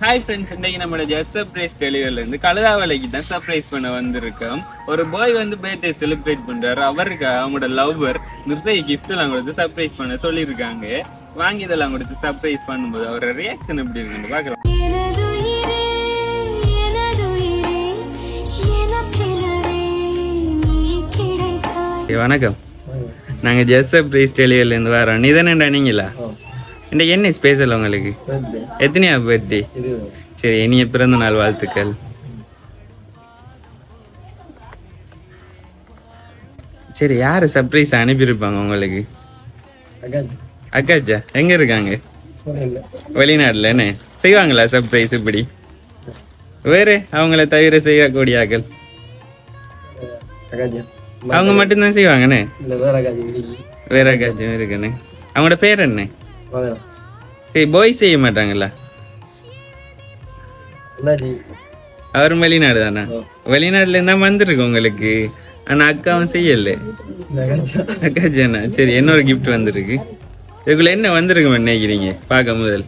Hi friends, இன்றைக்கு நம்மளோட just surprise டெலிவரிலேருந்து கழுதாவளைக்கு தான் சர்ப்ரைஸ் பண்ண வந்திருக்கோம். ஒரு பாய் வந்து பர்த்டே செலிப்ரேட் பண்ணுறாரு. அவருக்கு அவங்களோட லவ்வர் நிறைய கிஃப்ட்லாம் கொடுத்து சர்ப்ரைஸ் பண்ண சொல்லியிருக்காங்க. வாங்கி இதெல்லாம் கொடுத்து சர்ப்ரைஸ் பண்ணும்போது அவரோட ரியாக்ஷன் எப்படி இருக்குன்னு பார்க்கலாம். வணக்கம், நாங்கள் ஜஸ்ட் சர்ப்ரைஸ் டெலிவரிலேருந்து வரோம். நீ தானேண்டா நீங்களா? இன்றைக்கு என்ன ஸ்பெஷல் உங்களுக்கு? எத்தனையா பர்த்டே? சரி, இனிய பிறந்த நாள் வாழ்த்துக்கள். சரி, யாரு சர்ப்ரைஸ் அனுப்பியிருப்பாங்க உங்களுக்கு? அக்காச்சா எங்க இருக்காங்க? வெளிநாட்டுல. என்ன செய்வாங்களா சர்ப்ரைஸ் இப்படி? வேறு அவங்கள தவிர செய்யக்கூடிய ஆக்கள் அவங்க மட்டும்தான் செய்வாங்கண்ணே. வேற அக்காச்சும் இருக்குண்ணே. அவங்களோட பேர் என்ன? சரி, பாய் செய்ய மாட்டாங்களா? அவரும் வெளிநாடு தானே? வெளிநாட்டுல இருந்தா வந்திருக்கு உங்களுக்கு. ஆனா அக்காவும் செய்யல. அக்காச்சானா? சரி, இன்னொரு கிஃப்ட் வந்திருக்கு. இதுக்குள்ள என்ன வந்திருக்கு நினைக்கிறீங்க? பார்க்க முதல்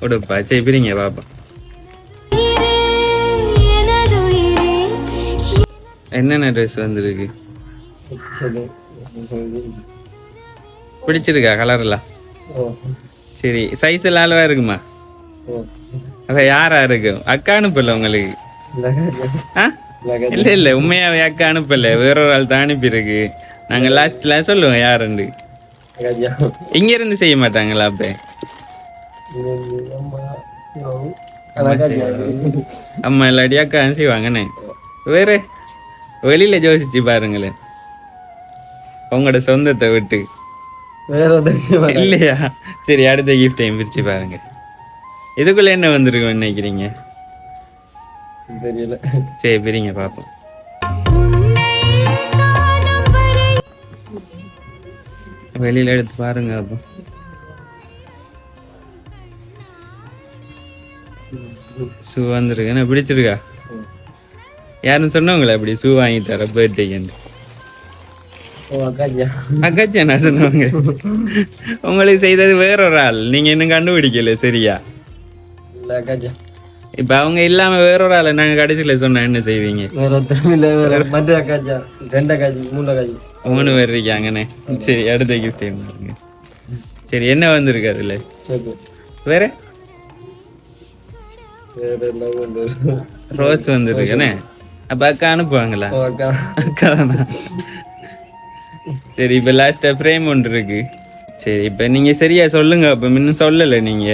உடுப்பா. சரி, பிரிங்க பாப்பா. என்னென்ன ட்ரெஸ் வந்திருக்கு? பிடிச்சிருக்கா கலர்லாம்? சரி, சைஸ் எல்லாம் அளவா இருக்குமா? அத யாரா இருக்கும்? அக்கா அனுப்பல உங்களுக்கு? இல்ல இல்ல, உண்மையாவே அக்கா அனுப்பல, வேறொரு ஆள் தான் அனுப்பியிருக்கு. நாங்க லாஸ்ட்ல சொல்லுவோம் யாருன்னு. இங்க இருந்து செய்ய மாட்டாங்களா? அப்ப அம்மா இல்லாடி அக்கா செய்வாங்கண்ணே. வேற வெளியில யோசிச்சு பாருங்களேன், உங்களோட சொந்தத்தை விட்டு. இல்லையா? சரி, அடுத்த கிஃப்டையும் பிரிச்சு பாருங்க. இதுக்குள்ள என்ன வந்திருக்கும் நினைக்கிறீங்க? தெரியல. சரி, பிரிங்க பாப்போம். வெளியில எடுத்து பாருங்க. அப்போ ஷூ வந்திருக்கு. என்ன பிடிச்சிருக்கா? யாரும் சொன்னவங்களா இப்படி ஷூ வாங்கி தர பர்த்டேக்கு? அக்காச்சா நான் சொன்னவங்க. உங்களுக்கு செய்தது வேறொரு ஆள், நீங்க இன்னும் கண்டுபிடிக்கல. சரியா? இப்ப அவங்க இல்லாம வேறொரு ஆள் நாங்க கடைசியில சொன்னா என்ன செய்வீங்க? 3 பேர் இருக்காங்கண்ணே. சரி, அடுத்த கிஃப்ட் பாருங்க. சரி, என்ன வந்திருக்கு அதுல? வேற ரோஸ் வந்திருக்குண்ணே. அப்ப அக்கா அனுப்புவாங்களா? அக்கா தானா? சரி, இப்ப லாஸ்டா பிரேம் ஒன்று இருக்கு. சரி, இப்ப நீங்க சரியா சொல்லுங்க. அப்ப இன்னும் சொல்லல நீங்க.